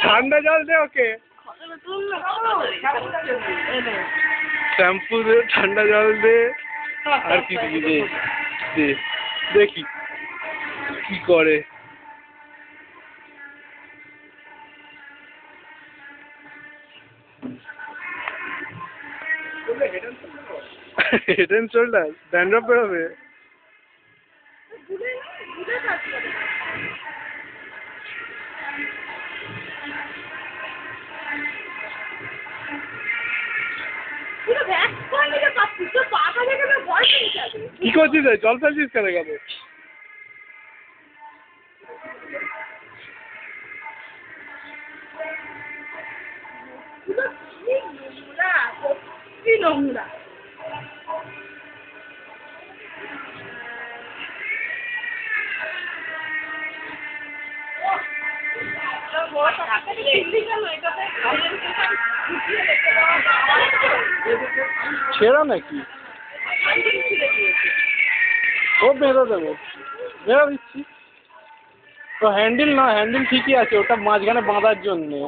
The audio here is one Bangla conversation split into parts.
ঠান্ডা জল দে ওকে, শ্যাম্পু দে, ঠান্ডা জল দে, আর কি দিবি দে, দে দেখি কি করে। হেড এন্ড শোল্ডার ড্যান্ড্রফ বেরোবে। কি করছিস জল ফেলছিস কেন কেন? নোংরা ছেঁড়া নাকি? ও বেঁধে দেবো, বেঁধে দিচ্ছি। তো হ্যান্ডেল না, হ্যান্ডেল ঠিকই আছে, ওটা মাঝখানে বাঁধার জন্যে।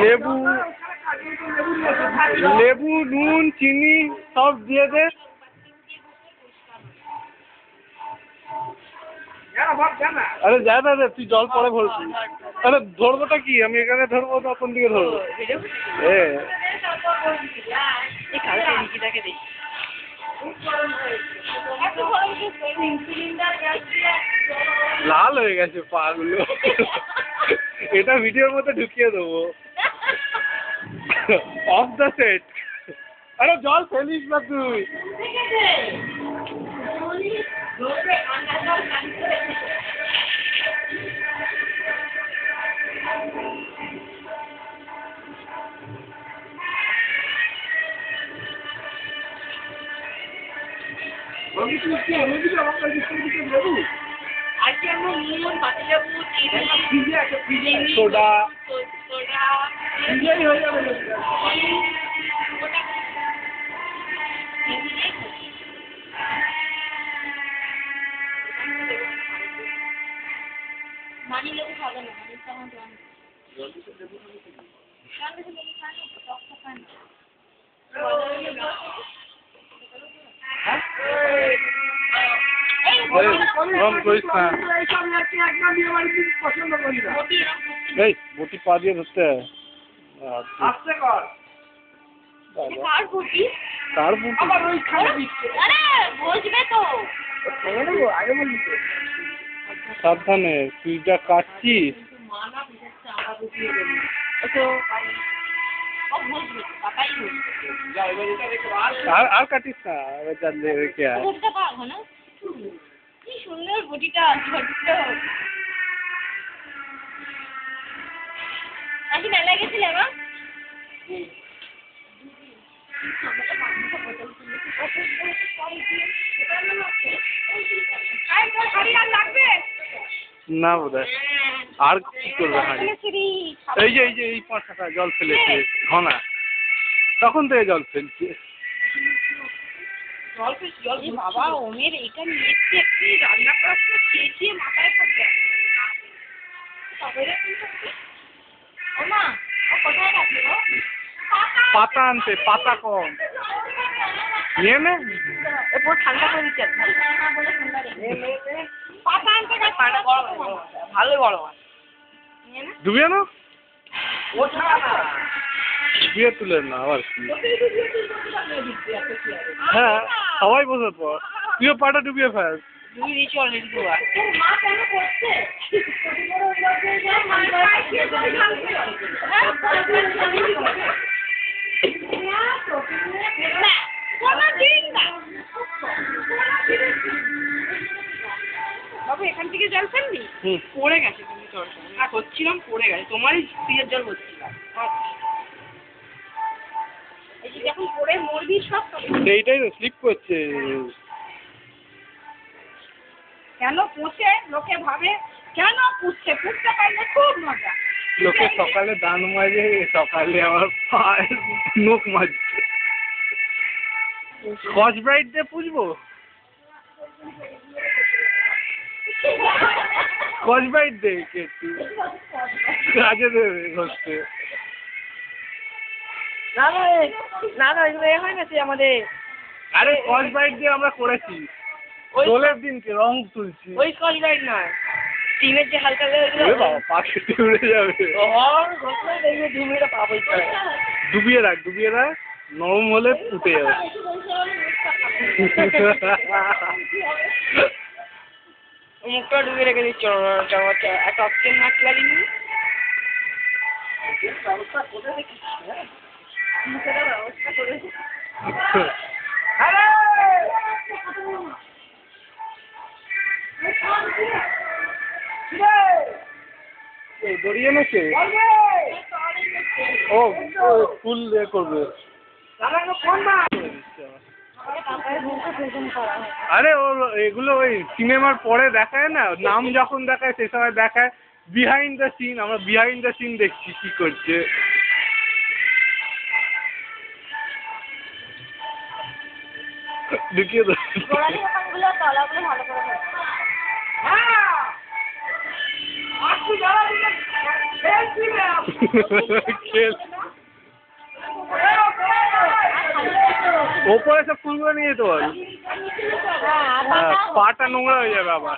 লেবু, লেবু, নুন, চিনি সব দিয়ে দে। আরে যা না রে, তুই জল পরে ভরবি। আরে ধরবোটা কি, আমি এখানে ধরবো না কোন দিকে ধরবো? লাল হয়ে গেছে পা গুলো, এটা ভিডিওর মধ্যে ঢুকিয়ে দেবো। Of the set. আরে জল ফেলিস না তুই। সোডা হয়ে যাবে। মানি লেবু খাবে না, মানি তো আমার এই বটি পা দিয়ে ধরতে হয়। কার বুটি? সাবধানে, তুই যা কাটছিস। আর কাটিস না, রেখে আয়। কি সুন্দর বটিটা, ছোট্ট। আজ মেলা গেছিলে মা? না বোধহয় আর কি করবে হাঁড়ি। এই যে এই 5 টাকা জল ফেলেছে ঘনা, তখন থেকে জল ফেলছে। বাবা ওমের এটা নিয়ে একটু রান্না করার সময় খেয়ে মাথায় পড়বে। ও মা, ও কোথায় গেছে গো? পাতা আনতে, পাতা কম নিয়ে নে। এরপর ঠান্ডা করে দিচ্ছে। পাতা আনতে গেছে, ভালো গরম আছে। ডুবিয়ে না, ডুবিয়ে তুলে না আবার কি। হ্যাঁ সবাই বসে পর, তুইও পাটা ডুবিয়ে ফেল। ডুবিয়ে দিয়েছি অলরেডি দুবার। মা কেন করছে? বাবু এখান থেকে জল ফেলবি? পড়ে গেছে কিন্তু জলটা, আর হচ্ছিলাম পড়ে গেছে, তোমারই ফ্রিজের জল হচ্ছিলাম। এই যে যখন পড়ে মরবি সব এইটাই তো স্লিপ করছে। কেন পুষে লোকে ভাবে কেন পুষতে পারলে খুব মজা। লোকে সকালে দান মাজে, সকালে আবার পায়ের নখ মাজছে। স্কচ ব্রাইট দিয়ে পুষবো? স্কচ ব্রাইট দে একটু কাজে দেবে ঘষতে। না এগুলো হয় না আমাদের। আরে স্কচ ব্রাইট দিয়ে আমরা করেছি দোলের দিনকে রং তুলছি। ওই স্কচ ব্রাইট নয়, টিনের যে হালকা বাবা পাখিতে উড়ে যাবে। ডুবিয়ে রাখ নরম হলে উঠে যাবে। মুখটা ডুবিয়ে রেখে দিচ্ছ একটা অক্সিজেন মাস্ক লাগিয়ে নিবি। ব্যবস্থা করে দেখিস, মুখের ব্যবস্থা করে। গড়িয়ে নেছে ও ফুল করবে। আরে ও এগুলো ওই সিনেমার পরে দেখায় না, নাম যখন দেখায় সে সময় দেখায় বিহাইন্ড দ্য সিন। আমরা বিহাইন্ড দ্য সিন দেখছি কি করছে। ঢুকিয়ে দাও। ওপরে সব ফুলগুলো নিয়ে যেতে পারো, পাটা নোংরা হয়ে যাবে আবার।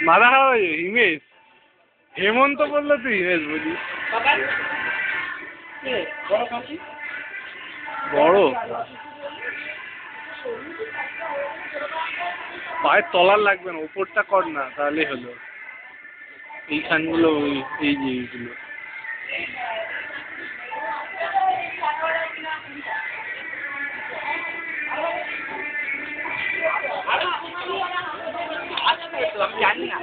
মারা খাওয়া হিমেশ, হেমন্ত বললো তুই হিমেশ বলি। বড় পায়ের তলার লাগবে না, উপরটা কর না তাহলে হলো। এইখানগুলো এই যে এইগুলো জানি না।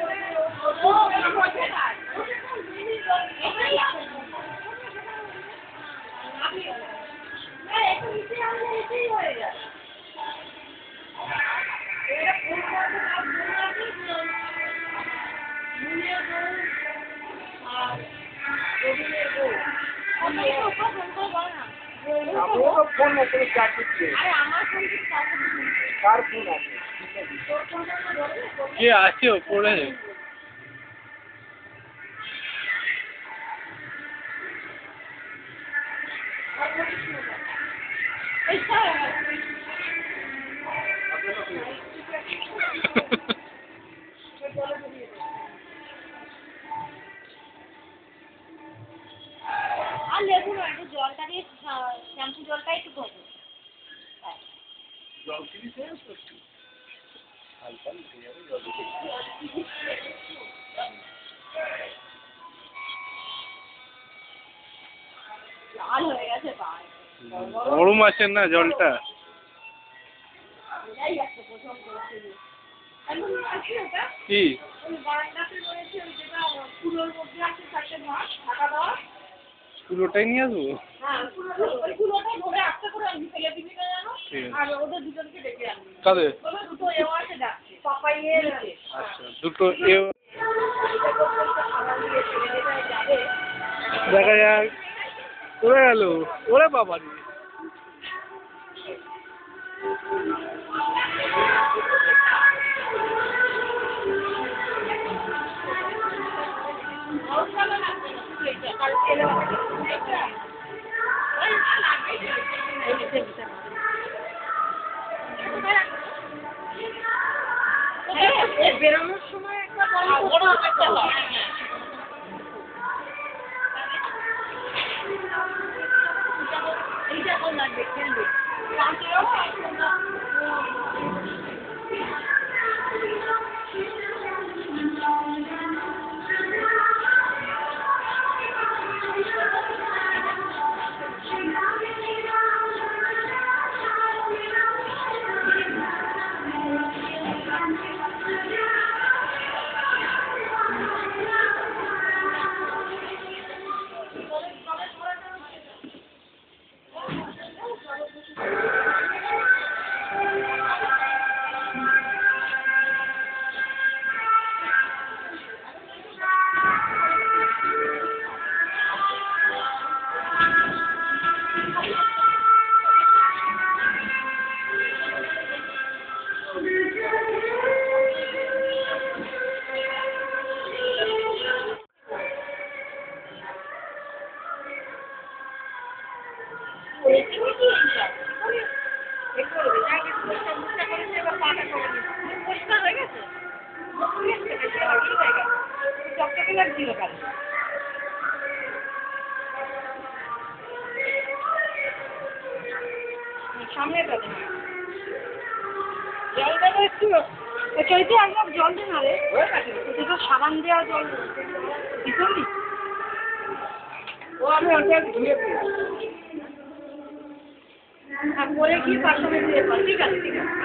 কে আছে ওপরে? আর লেবু নয়, একটু জলটা দিয়ে শ্যাম্পু জলটা একটু দেবো। জল কিনতে হালকা মিশে যাবে জল। লাল হয়ে গেছে পায়ে। গরম আছে না জলটা। কি পুরোটাই নিয়ে আসবো? কাদের? আচ্ছা দুটো দেখা যাক উড়ে গেল ওরে বাবা রে বেরোনোর সময় একটা এইটা কোন লাগবে খেলবে চকচকে লাগছিল কাল সামনে তো জল দেবো একটু চৈতে একদম জল দে না রে ওটা সাবান দেওয়া জল দিবি ও আমি ওটা ধুয়ে করে কি পাশে দিয়ে পার ঠিক আছে ঠিক আছে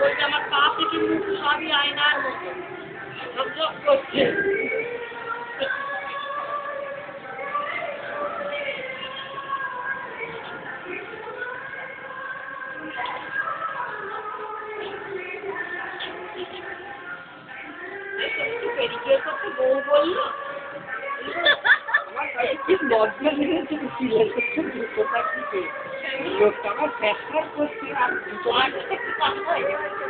বলছে আমার পা থেকে মুখ সবই আয়নার মতো ঝকঝক করছে পেডিকিওর করতে বউ বললো কি লজ্জা লেগেছে কোথায় কি লোকটা আমার ফ্যাশন করছে আর কথা হয়ে গেছে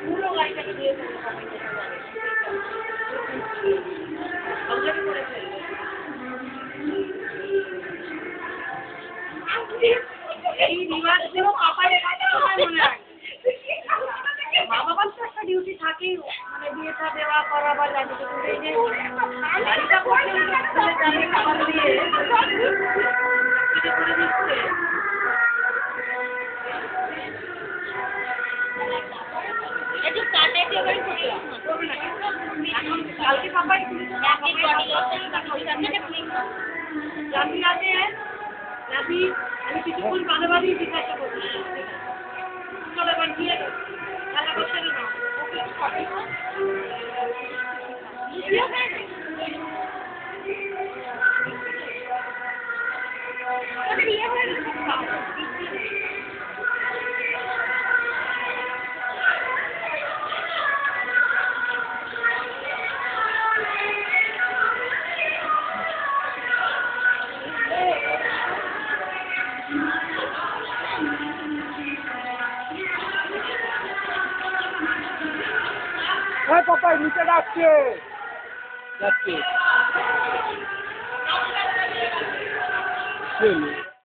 পুরো গাড়িটাকে দিয়ে এই রিভার দেবো পাপায় মনে হয় মা বাবার তো একটা ডিউটি থাকেই মানে বিয়েটা দেওয়া করা বা জানি এই যে গাড়িটা করে খাবার দিয়ে করে দিচ্ছে কালকে পাপাই রাবি আছে রাবি আমি কিছুক্ষণ বাদে বাদেই জিজ্ঞাসা করছি চলো এবার গিয়ে খেলা করতে না পাপাই নিচে যাচ্ছে যাচ্ছে